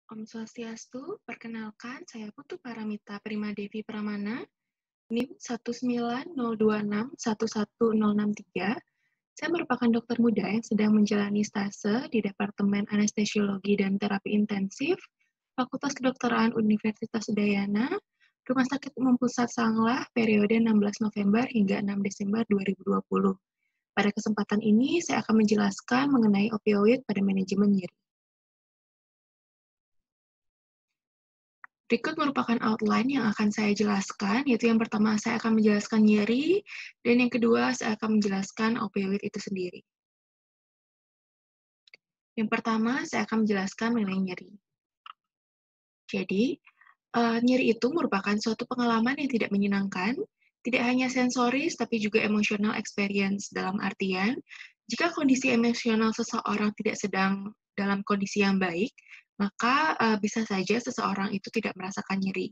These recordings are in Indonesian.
Om Swastiastu, perkenalkan saya Putu Paramita Primadevi Pramana, NIM 19026111063. Saya merupakan dokter muda yang sedang menjalani stase di Departemen Anestesiologi dan Terapi Intensif, Fakultas Kedokteran Universitas Udayana, Rumah Sakit Umum Pusat Sanglah, periode 16 November hingga 6 Desember 2020. Pada kesempatan ini, saya akan menjelaskan mengenai opioid pada manajemen nyeri. Berikut merupakan outline yang akan saya jelaskan, yaitu yang pertama saya akan menjelaskan nyeri, dan yang kedua saya akan menjelaskan opioid itu sendiri. Yang pertama saya akan menjelaskan mengenai nyeri. Jadi, nyeri itu merupakan suatu pengalaman yang tidak menyenangkan, tidak hanya sensoris tapi juga emotional experience, dalam artian, jika kondisi emosional seseorang tidak sedang dalam kondisi yang baik, maka bisa saja seseorang itu tidak merasakan nyeri.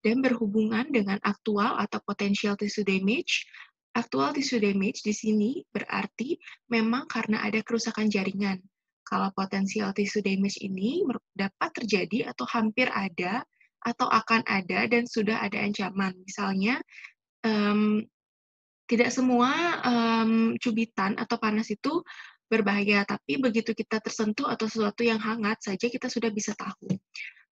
Dan berhubungan dengan aktual atau potential tissue damage. Aktual tissue damage di sini berarti memang karena ada kerusakan jaringan. Kalau potensial tissue damage ini dapat terjadi atau hampir ada atau akan ada dan sudah ada ancaman. Misalnya, tidak semua cubitan atau panas itu berbahaya, tapi begitu kita tersentuh atau sesuatu yang hangat saja kita sudah bisa tahu.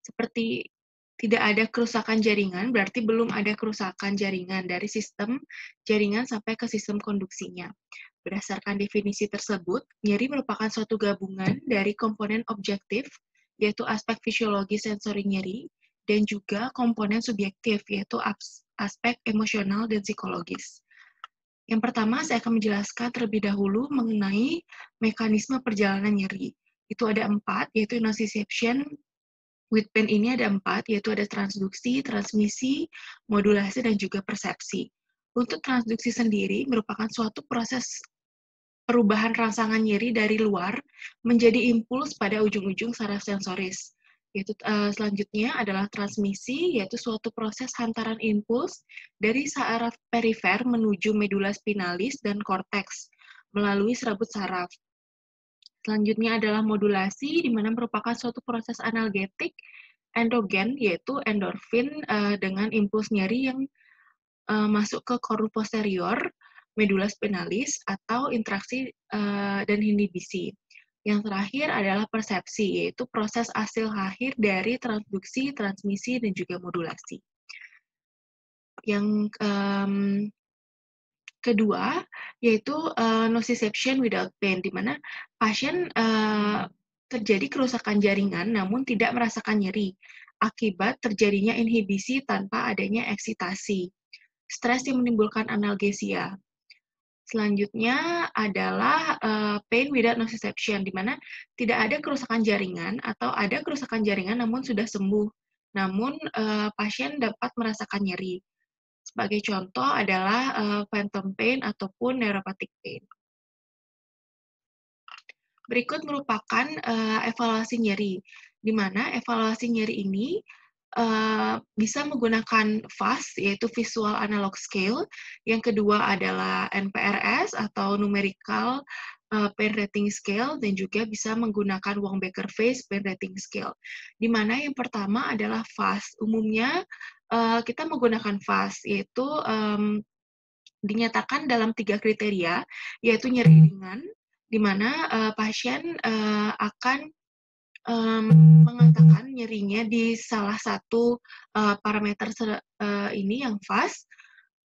Seperti tidak ada kerusakan jaringan, berarti belum ada kerusakan jaringan dari sistem jaringan sampai ke sistem konduksinya. Berdasarkan definisi tersebut, nyeri merupakan suatu gabungan dari komponen objektif, yaitu aspek fisiologi sensori nyeri, dan juga komponen subjektif, yaitu aspek emosional dan psikologis. Yang pertama, saya akan menjelaskan terlebih dahulu mengenai mekanisme perjalanan nyeri. Itu ada 4, yaitu nociception. With pain ini ada 4, yaitu ada transduksi, transmisi, modulasi, dan juga persepsi. Untuk transduksi sendiri merupakan suatu proses perubahan rangsangan nyeri dari luar menjadi impuls pada ujung-ujung saraf sensoris. Yaitu, selanjutnya adalah transmisi, yaitu suatu proses hantaran impuls dari saraf perifer menuju medula spinalis dan korteks melalui serabut saraf. Selanjutnya adalah modulasi, di mana merupakan suatu proses analgetik endogen, yaitu endorfin dengan impuls nyeri yang masuk ke kornu posterior, medula spinalis, atau interaksi dan inhibisi. Yang terakhir adalah persepsi, yaitu proses hasil akhir dari transduksi, transmisi, dan juga modulasi. Yang kedua, yaitu nociception without pain, di mana pasien terjadi kerusakan jaringan namun tidak merasakan nyeri akibat terjadinya inhibisi tanpa adanya eksitasi. Stres yang menimbulkan analgesia. Selanjutnya adalah pain without nociception, di mana tidak ada kerusakan jaringan atau ada kerusakan jaringan namun sudah sembuh, namun pasien dapat merasakan nyeri. Sebagai contoh adalah phantom pain ataupun neuropathic pain. Berikut merupakan evaluasi nyeri, di mana evaluasi nyeri ini bisa menggunakan VAS, yaitu Visual Analog Scale. Yang kedua adalah NPRS atau Numerical Pain Rating Scale, dan juga bisa menggunakan Wong-Baker Face Pain Rating Scale. Di mana yang pertama adalah VAS. Umumnya kita menggunakan VAS, yaitu dinyatakan dalam 3 kriteria, yaitu nyeri ringan, di mana pasien akan mengatakan nyerinya di salah satu parameter ini yang VAS,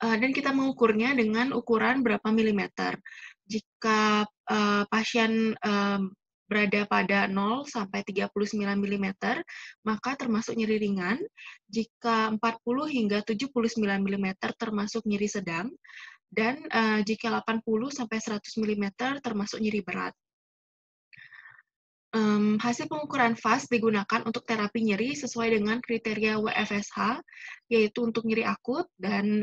dan kita mengukurnya dengan ukuran berapa milimeter. Jika pasien berada pada 0 sampai 39 milimeter, maka termasuk nyeri ringan. Jika 40 hingga 79 milimeter termasuk nyeri sedang, dan jika 80 sampai 100 milimeter termasuk nyeri berat. Hasil pengukuran VAS digunakan untuk terapi nyeri sesuai dengan kriteria WFSH, yaitu untuk nyeri akut, dan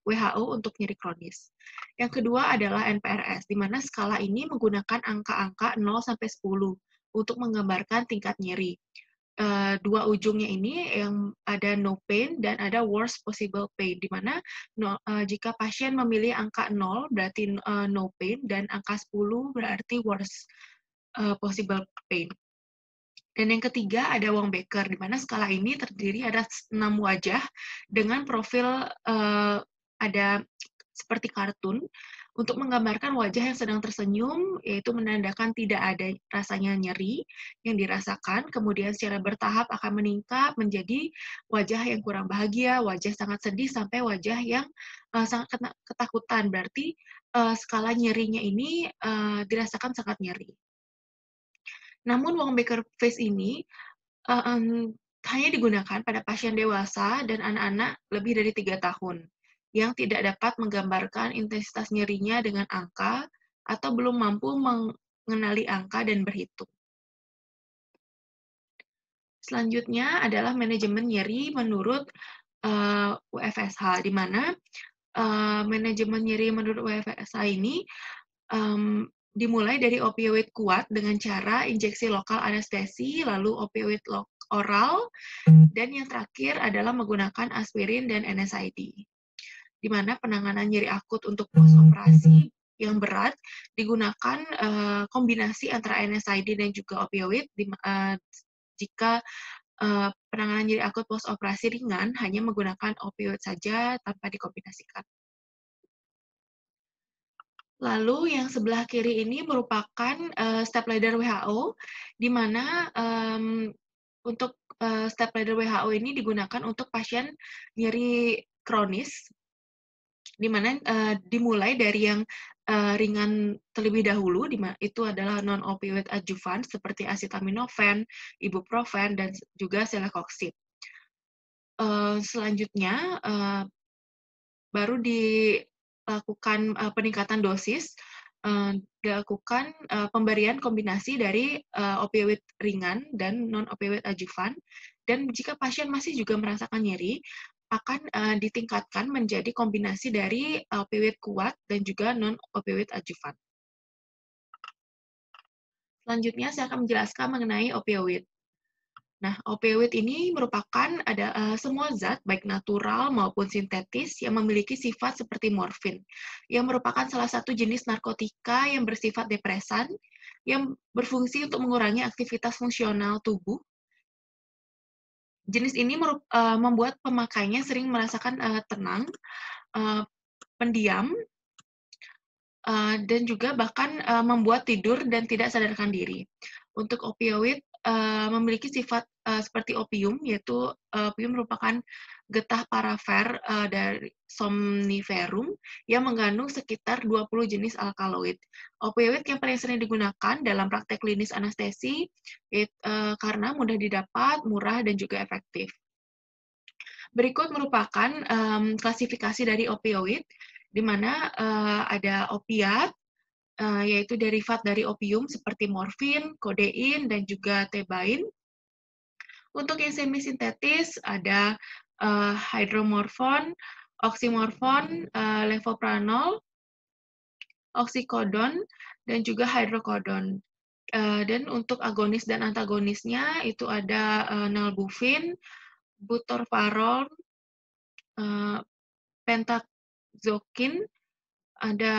WHO untuk nyeri kronis. Yang kedua adalah NPRS, di mana skala ini menggunakan angka-angka 0 sampai 10 untuk menggambarkan tingkat nyeri. Dua ujungnya ini yang ada no pain dan ada worst possible pain, di mana jika pasien memilih angka 0 berarti no pain, dan angka 10 berarti worst possible pain. Dan yang ketiga ada Wong-Baker, di mana skala ini terdiri ada 6 wajah dengan profil ada seperti kartun untuk menggambarkan wajah yang sedang tersenyum, yaitu menandakan tidak ada rasanya nyeri yang dirasakan, kemudian secara bertahap akan meningkat menjadi wajah yang kurang bahagia, wajah sangat sedih, sampai wajah yang sangat ketakutan. Berarti skala nyerinya ini dirasakan sangat nyeri. Namun Wong-Baker face ini hanya digunakan pada pasien dewasa dan anak-anak lebih dari 3 tahun, yang tidak dapat menggambarkan intensitas nyerinya dengan angka atau belum mampu mengenali angka dan berhitung. Selanjutnya adalah manajemen nyeri menurut WFSH, di mana manajemen nyeri menurut WFSH ini dimulai dari opioid kuat dengan cara injeksi lokal anestesi, lalu opioid oral, dan yang terakhir adalah menggunakan aspirin dan NSAID. Di mana penanganan nyeri akut untuk post-operasi yang berat digunakan kombinasi antara NSAID dan juga opioid. Jika penanganan nyeri akut post-operasi ringan hanya menggunakan opioid saja tanpa dikombinasikan. Lalu yang sebelah kiri ini merupakan step ladder WHO, di mana untuk step ladder WHO ini digunakan untuk pasien nyeri kronis, di mana dimulai dari yang ringan terlebih dahulu, itu adalah non-opioid adjuvan seperti acetaminophen, ibuprofen, dan juga celecoxib. Selanjutnya baru dilakukan peningkatan dosis, dilakukan pemberian kombinasi dari opioid ringan dan non-opioid adjuvan, dan jika pasien masih juga merasakan nyeri, akan ditingkatkan menjadi kombinasi dari opioid kuat dan juga non-opioid adjuvan. Selanjutnya saya akan menjelaskan mengenai opioid. Nah, opioid ini merupakan semua zat, baik natural maupun sintetis, yang memiliki sifat seperti morfin, yang merupakan salah satu jenis narkotika yang bersifat depresan, yang berfungsi untuk mengurangi aktivitas fungsional tubuh. Jenis ini membuat pemakainya sering merasakan tenang, pendiam, dan juga bahkan membuat tidur dan tidak sadarkan diri. Untuk opioid memiliki sifat seperti opium, yaitu opium merupakan getah parafer dari somniferum yang mengandung sekitar 20 jenis alkaloid. Opioid yang paling sering digunakan dalam praktek klinis anestesi karena mudah didapat, murah, dan juga efektif. Berikut merupakan klasifikasi dari opioid, di mana ada opiat, yaitu derivat dari opium seperti morfin, kodein, dan juga tebain. Untuk yang semisintetis ada hydromorphone, oxymorphone, levopranol, oxycodone, dan juga hydrocodone. Dan untuk agonis dan antagonisnya itu ada nalbuphine, butorpharol, pentazokin, ada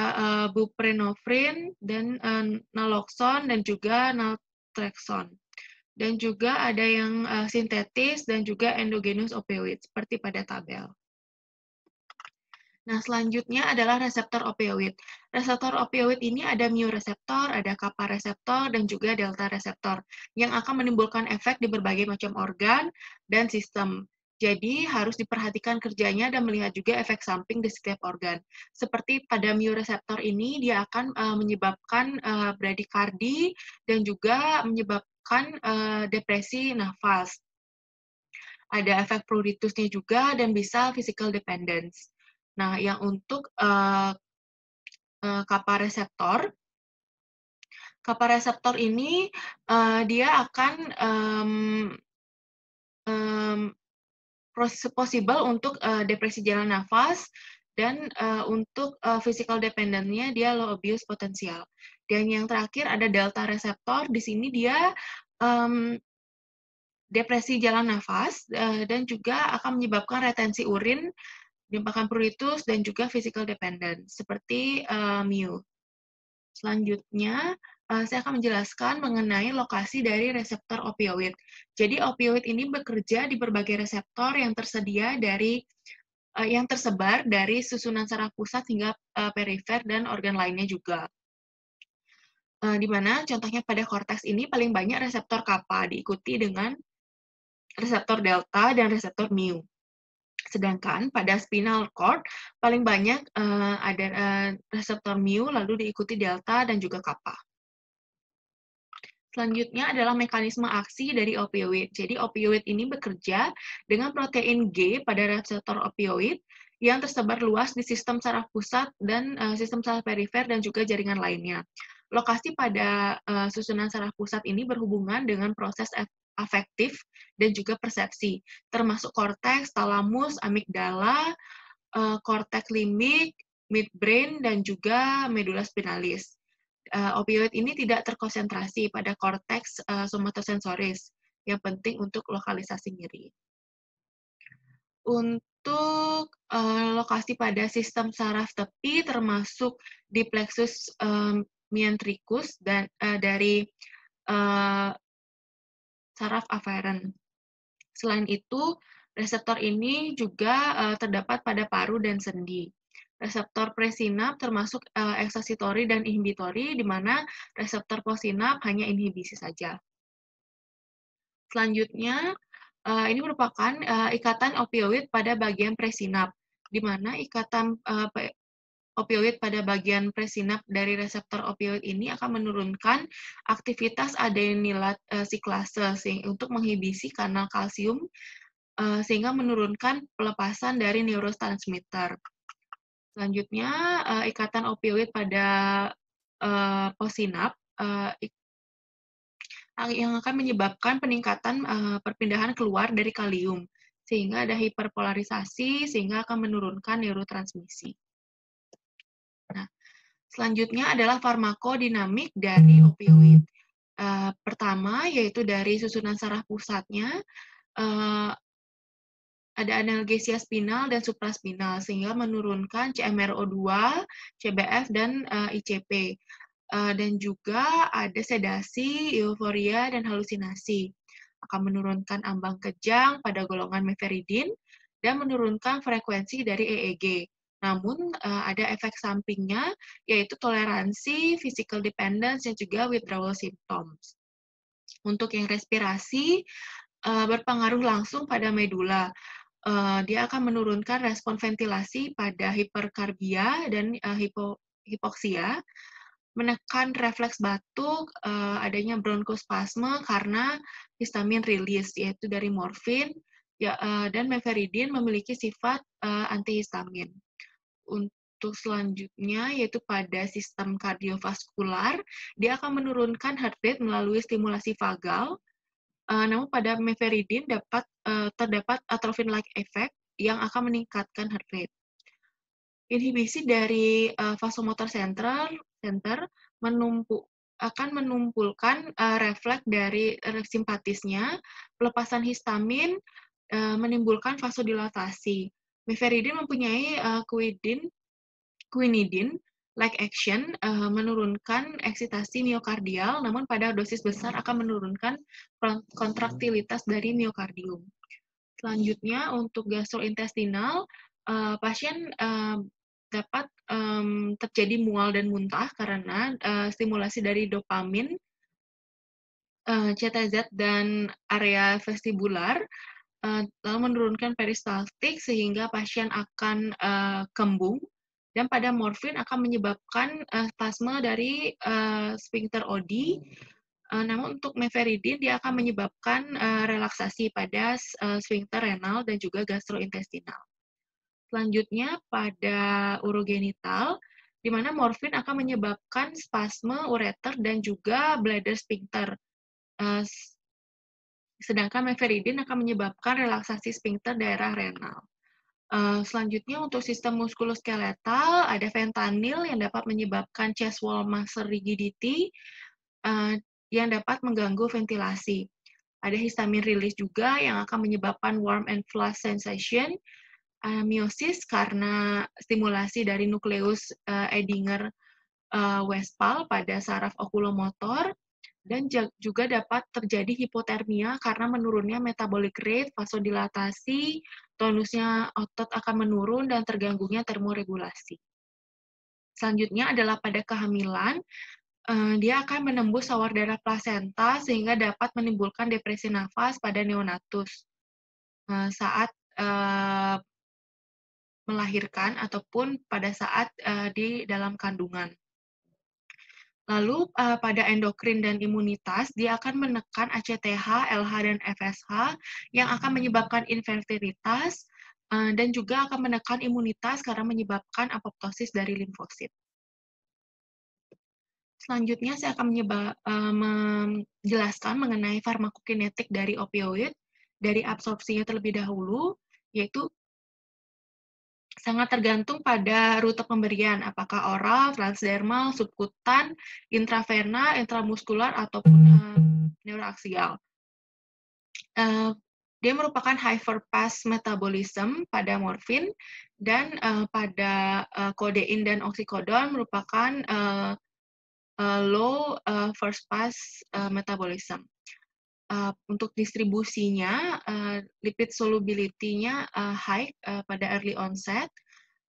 buprenorphine, dan naloxone, dan juga naltrexone. Dan juga ada yang sintetis dan juga endogenous opioid, seperti pada tabel. Nah, selanjutnya adalah reseptor opioid. Reseptor opioid ini ada mu reseptor, ada kappa reseptor, dan juga delta reseptor, yang akan menimbulkan efek di berbagai macam organ dan sistem. Jadi, harus diperhatikan kerjanya dan melihat juga efek samping di setiap organ. Seperti pada mu reseptor ini, dia akan menyebabkan bradikardi dan juga menyebabkan depresi nafas. Ada efek pruritusnya juga dan bisa physical dependence. Nah, yang untuk kappa reseptor ini dia akan possible untuk depresi jalan nafas, dan untuk physical dependent-nya dia low abuse potensial. Dan yang terakhir ada delta reseptor, di sini dia depresi jalan nafas dan juga akan menyebabkan retensi urin, menyebabkan pruritus, dan juga physical dependent, seperti mu. Selanjutnya, saya akan menjelaskan mengenai lokasi dari reseptor opioid. Jadi opioid ini bekerja di berbagai reseptor yang yang tersebar dari susunan saraf pusat hingga perifer dan organ lainnya juga. Di mana contohnya pada korteks ini paling banyak reseptor kappa diikuti dengan reseptor delta dan reseptor mu. Sedangkan pada spinal cord paling banyak ada reseptor mu lalu diikuti delta dan juga kappa. Selanjutnya adalah mekanisme aksi dari opioid. Jadi opioid ini bekerja dengan protein G pada reseptor opioid yang tersebar luas di sistem saraf pusat dan sistem saraf perifer dan juga jaringan lainnya. Lokasi pada susunan saraf pusat ini berhubungan dengan proses afektif dan juga persepsi, termasuk korteks, talamus, amigdala, korteks limbik, midbrain, dan juga medula spinalis. Opioid ini tidak terkonsentrasi pada korteks somatosensoris, yang penting untuk lokalisasi nyeri. Untuk lokasi pada sistem saraf tepi termasuk di plexus mesentericus dan dari saraf aferen. Selain itu, reseptor ini juga terdapat pada paru dan sendi. Reseptor presinap termasuk eksositori dan inhibitori, di mana reseptor postsinap hanya inhibisi saja. Selanjutnya, ini merupakan ikatan opioid pada bagian presinap, di mana ikatan opioid pada bagian presinap dari reseptor opioid ini akan menurunkan aktivitas adenilat siklase untuk menghibisi kanal kalsium sehingga menurunkan pelepasan dari neurotransmitter. Selanjutnya, ikatan opioid pada postsinap yang akan menyebabkan peningkatan perpindahan keluar dari kalium, sehingga ada hiperpolarisasi, sehingga akan menurunkan neurotransmisi. Nah, selanjutnya adalah farmakodinamik dari opioid. Pertama, yaitu dari susunan saraf pusatnya, ada analgesia spinal dan supraspinal, sehingga menurunkan CMRO2, CBF, dan ICP. Dan juga ada sedasi, euforia, dan halusinasi. Akan menurunkan ambang kejang pada golongan meferidin dan menurunkan frekuensi dari EEG. Namun, ada efek sampingnya, yaitu toleransi, physical dependence, dan juga withdrawal symptoms. Untuk yang respirasi, berpengaruh langsung pada medula. Dia akan menurunkan respon ventilasi pada hiperkarbia dan hipoksia, menekan refleks batuk, adanya bronkospasme karena histamin rilis, yaitu dari morfin, dan meferidin memiliki sifat antihistamin. Untuk selanjutnya, yaitu pada sistem kardiovaskular, dia akan menurunkan heart rate melalui stimulasi vagal. Namun pada meferidin terdapat atropine-like effect yang akan meningkatkan heart rate. Inhibisi dari vasomotor center akan menumpulkan refleks dari simpatisnya, pelepasan histamin menimbulkan vasodilatasi. Meferidin mempunyai quinidin-like action, menurunkan eksitasi miokardial, namun pada dosis besar akan menurunkan kontraktilitas dari miokardium. Selanjutnya, untuk gastrointestinal, pasien dapat terjadi mual dan muntah karena stimulasi dari dopamin, CTZ, dan area vestibular, lalu menurunkan peristaltik sehingga pasien akan kembung, dan pada morfin akan menyebabkan spasme dari sphincter OD. Namun untuk meferidin dia akan menyebabkan relaksasi pada sphincter renal dan juga gastrointestinal. Selanjutnya pada urogenital, di mana morfin akan menyebabkan spasme ureter dan juga bladder sphincter. Sedangkan meferidin akan menyebabkan relaksasi sphincter daerah renal. Selanjutnya untuk sistem muskuloskeletal, ada fentanyl yang dapat menyebabkan chest wall muscle rigidity, yang dapat mengganggu ventilasi. Ada histamin release juga yang akan menyebabkan warm and flush sensation, miosis karena stimulasi dari nukleus Edinger Westphal pada saraf okulomotor, dan juga dapat terjadi hipotermia karena menurunnya metabolic rate, vasodilatasi, tonusnya otot akan menurun, dan terganggunya termoregulasi. Selanjutnya adalah pada kehamilan, dia akan menembus sawar darah plasenta sehingga dapat menimbulkan depresi nafas pada neonatus saat melahirkan ataupun pada saat di dalam kandungan. Lalu pada endokrin dan imunitas, dia akan menekan ACTH, LH, dan FSH yang akan menyebabkan infertilitas dan juga akan menekan imunitas karena menyebabkan apoptosis dari limfosit. Selanjutnya saya akan menjelaskan mengenai farmakokinetik dari opioid dari absorpsinya terlebih dahulu, yaitu sangat tergantung pada rute pemberian, apakah oral, transdermal, subkutan, intravena, intramuskular, ataupun neuroaksial. Dia merupakan hyperfast metabolism pada morfin, dan pada kodein dan oksikodon merupakan low first pass metabolism. Untuk distribusinya, lipid solubility-nya high pada early onset,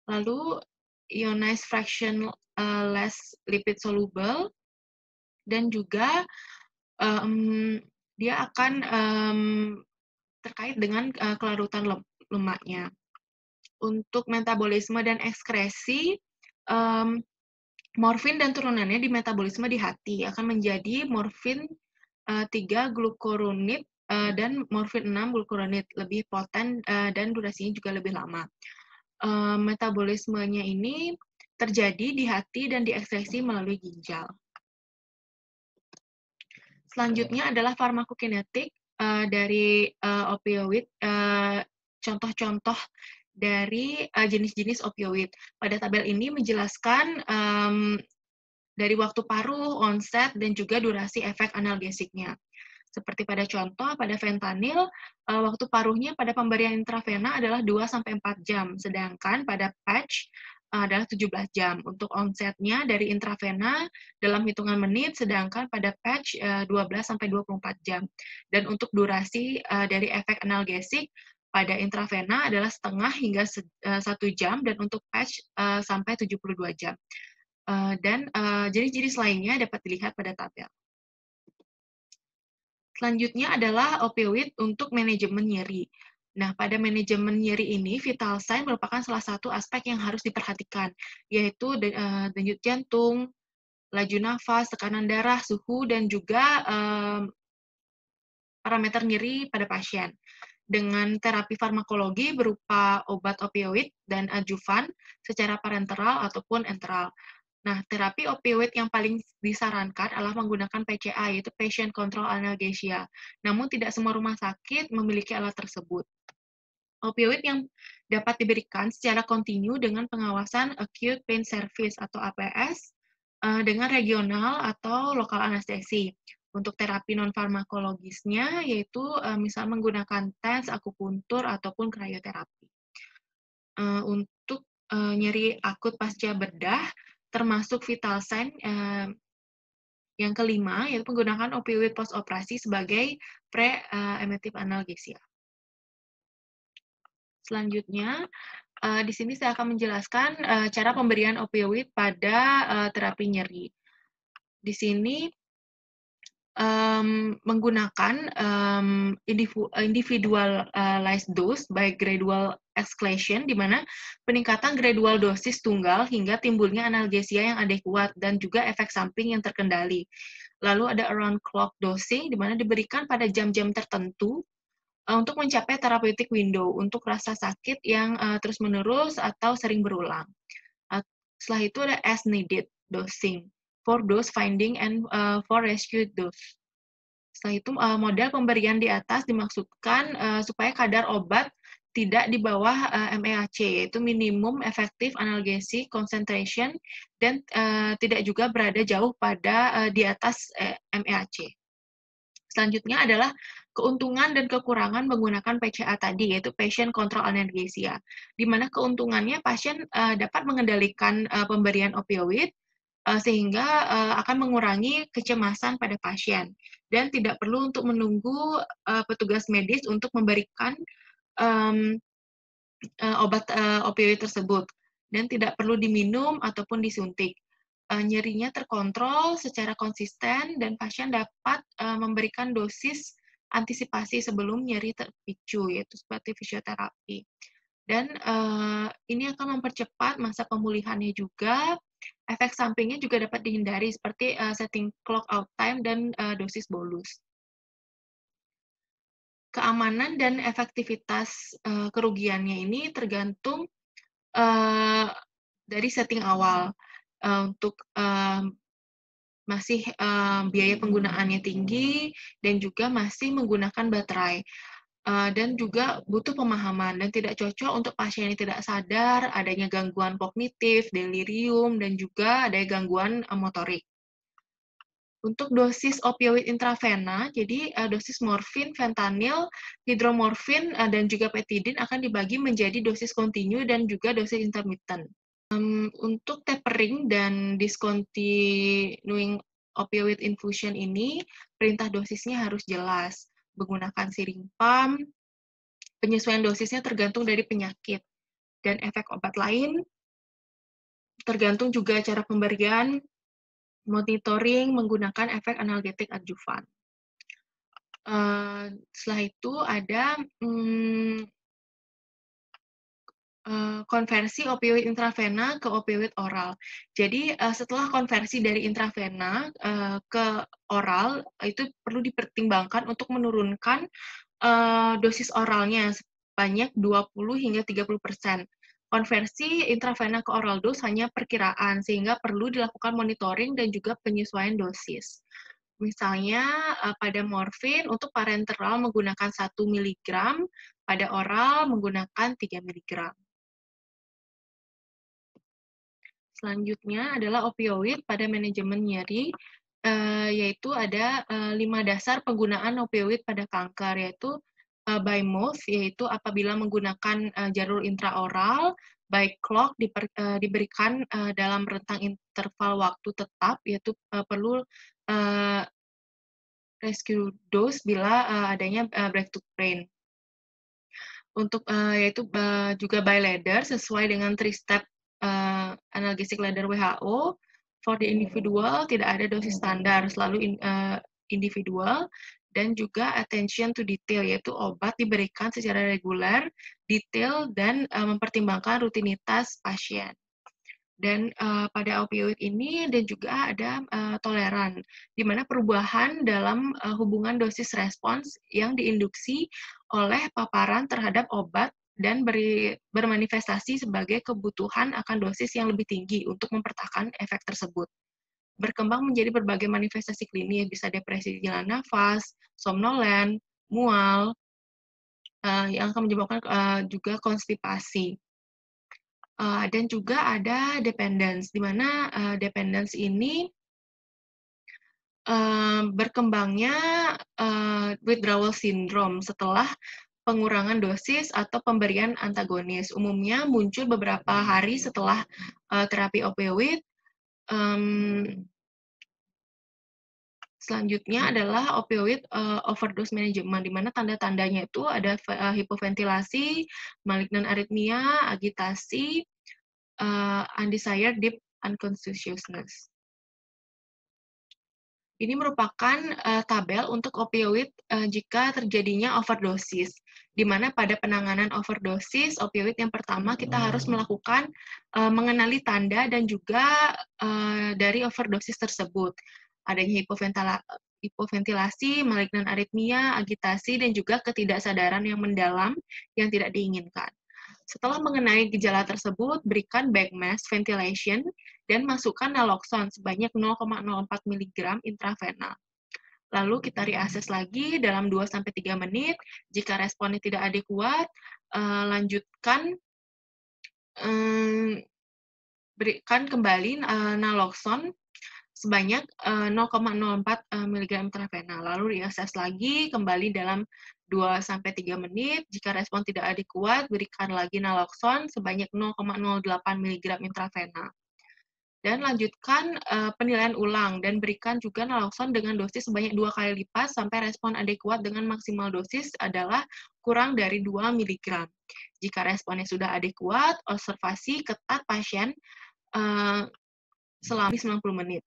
lalu ionized fraction less lipid soluble, dan juga dia akan terkait dengan kelarutan lemaknya. Untuk metabolisme dan ekskresi, morfin dan turunannya di metabolisme di hati akan menjadi morfin 3 glukuronid dan morfin 6 glukuronid, lebih poten dan durasinya juga lebih lama. Metabolismenya ini terjadi di hati dan diekstresi melalui ginjal. Selanjutnya adalah farmakokinetik dari opioid, contoh-contoh dari jenis-jenis opioid. Pada tabel ini menjelaskan dari waktu paruh, onset, dan juga durasi efek analgesiknya. Seperti pada contoh, pada fentanyl, waktu paruhnya pada pemberian intravena adalah 2-4 jam, sedangkan pada patch adalah 17 jam. Untuk onsetnya dari intravena dalam hitungan menit, sedangkan pada patch 12-24 jam. Dan untuk durasi dari efek analgesik, pada intravena adalah setengah hingga 1 jam, dan untuk patch sampai 72 jam. Dan jenis-jenis lainnya dapat dilihat pada tabel. Selanjutnya adalah opioid untuk manajemen nyeri. Nah, pada manajemen nyeri ini, vital sign merupakan salah satu aspek yang harus diperhatikan, yaitu denyut jantung, laju nafas, tekanan darah, suhu, dan juga parameter nyeri pada pasien. Dengan terapi farmakologi berupa obat opioid dan adjuvan secara parenteral ataupun enteral. Nah, terapi opioid yang paling disarankan adalah menggunakan PCA, yaitu Patient Control Analgesia. Namun, tidak semua rumah sakit memiliki alat tersebut. Opioid yang dapat diberikan secara kontinu dengan pengawasan Acute Pain Service atau APS dengan regional atau lokal anestesi. Untuk terapi non-farmakologisnya, yaitu misal menggunakan TENS, akupuntur, ataupun krioterapi. Untuk nyeri akut pasca bedah, termasuk vital sign yang kelima, yaitu menggunakan opioid post-operasi sebagai pre-emetic analgesia. Selanjutnya, di sini saya akan menjelaskan cara pemberian opioid pada terapi nyeri. Di sini menggunakan individualized dose by gradual escalation, di mana peningkatan gradual dosis tunggal hingga timbulnya analgesia yang adekuat dan juga efek samping yang terkendali. Lalu ada around clock dosing, di mana diberikan pada jam-jam tertentu untuk mencapai therapeutic window untuk rasa sakit yang terus-menerus atau sering berulang. Setelah itu ada as needed dosing for dose finding and for rescue dose. Setelah itu, model pemberian di atas dimaksudkan supaya kadar obat tidak di bawah MEAC, yaitu minimum effective analgesic concentration, dan tidak juga berada jauh pada di atas MEAC. Selanjutnya adalah keuntungan dan kekurangan menggunakan PCA tadi, yaitu Patient Control Analgesia, di mana keuntungannya pasien dapat mengendalikan pemberian opioid sehingga akan mengurangi kecemasan pada pasien dan tidak perlu untuk menunggu petugas medis untuk memberikan um, obat opioid tersebut dan tidak perlu diminum ataupun disuntik. Nyerinya terkontrol secara konsisten dan pasien dapat memberikan dosis antisipasi sebelum nyeri terpicu, yaitu seperti fisioterapi. Dan ini akan mempercepat masa pemulihannya juga. Efek sampingnya juga dapat dihindari seperti setting clock out time dan dosis bolus. Keamanan dan efektivitas kerugiannya ini tergantung dari setting awal. Untuk masih biaya penggunaannya tinggi dan juga masih menggunakan baterai. Dan juga butuh pemahaman dan tidak cocok untuk pasien yang tidak sadar, adanya gangguan kognitif, delirium, dan juga ada gangguan motorik. Untuk dosis opioid intravena, jadi dosis morfin, fentanyl, hidromorfin, dan juga petidin akan dibagi menjadi dosis kontinu dan juga dosis intermittent. Untuk tapering dan discontinuing opioid infusion ini, perintah dosisnya harus jelas. Menggunakan siring pump, penyesuaian dosisnya tergantung dari penyakit. Dan efek obat lain tergantung juga cara pemberian, monitoring menggunakan efek analgetik adjuvan. Setelah itu ada konversi opioid intravena ke opioid oral. Jadi setelah konversi dari intravena ke oral, itu perlu dipertimbangkan untuk menurunkan dosis oralnya sebanyak 20 hingga 30%. Konversi intravena ke oral dose hanya perkiraan, sehingga perlu dilakukan monitoring dan juga penyesuaian dosis. Misalnya pada morfin untuk parenteral menggunakan 1 mg, pada oral menggunakan 3 mg. Selanjutnya adalah opioid pada manajemen nyeri, yaitu ada 5 dasar penggunaan opioid pada kanker, yaitu by mouth, yaitu apabila menggunakan jalur intraoral, by clock diberikan dalam rentang interval waktu tetap, yaitu perlu rescue dose bila adanya breakthrough brain. Untuk yaitu juga by ladder sesuai dengan 3-step analgesic ladder WHO. For the individual tidak ada dosis standar, selalu individual, dan juga attention to detail, yaitu obat diberikan secara reguler, detail, dan mempertimbangkan rutinitas pasien. Dan pada opioid ini dan juga ada toleran, di mana perubahan dalam hubungan dosis respons yang diinduksi oleh paparan terhadap obat dan bermanifestasi sebagai kebutuhan akan dosis yang lebih tinggi untuk mempertahankan efek tersebut. Berkembang menjadi berbagai manifestasi klinis, bisa depresi jalan nafas, somnolen, mual, yang akan menyebabkan juga konstipasi. Dan juga ada dependence, di mana dependence ini berkembangnya withdrawal syndrome setelah pengurangan dosis atau pemberian antagonis. Umumnya muncul beberapa hari setelah terapi opioid. Selanjutnya adalah opioid overdose management, di mana tanda-tandanya itu ada hipoventilasi, malignant arrhythmia, agitasi, undesired deep unconsciousness. Ini merupakan tabel untuk opioid jika terjadinya overdosis, di mana pada penanganan overdosis opioid yang pertama kita harus melakukan mengenali tanda dan juga dari overdosis tersebut. Adanya hipoventilasi, malignant arrhythmia, agitasi, dan juga ketidaksadaran yang mendalam yang tidak diinginkan. Setelah mengenai gejala tersebut, berikan back mask ventilation dan masukkan naloxone sebanyak 0,04 mg intravena. Lalu kita reassess lagi dalam 2-3 menit. Jika responnya tidak adekuat, lanjutkan berikan kembali naloxone sebanyak 0,04 mg intravena. Lalu reassess lagi kembali dalam 2-3 menit. Jika respon tidak adekuat, berikan lagi naloxone sebanyak 0,08 mg intravena. dan lanjutkan penilaian ulang dan berikan juga naloxone dengan dosis sebanyak 2 kali lipat sampai respon adekuat dengan maksimal dosis adalah kurang dari 2 mg. Jika responnya sudah adekuat, observasi ketat pasien selama 90 menit.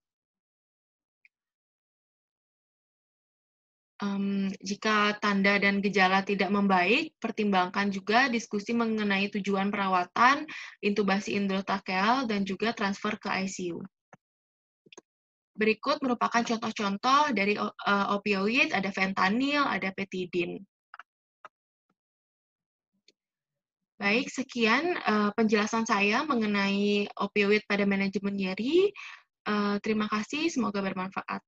Jika tanda dan gejala tidak membaik, pertimbangkan juga diskusi mengenai tujuan perawatan, intubasi endotrakeal, dan juga transfer ke ICU. Berikut merupakan contoh-contoh dari opioid, ada fentanyl, ada petidin. Baik, sekian penjelasan saya mengenai opioid pada manajemen nyeri. Terima kasih, semoga bermanfaat.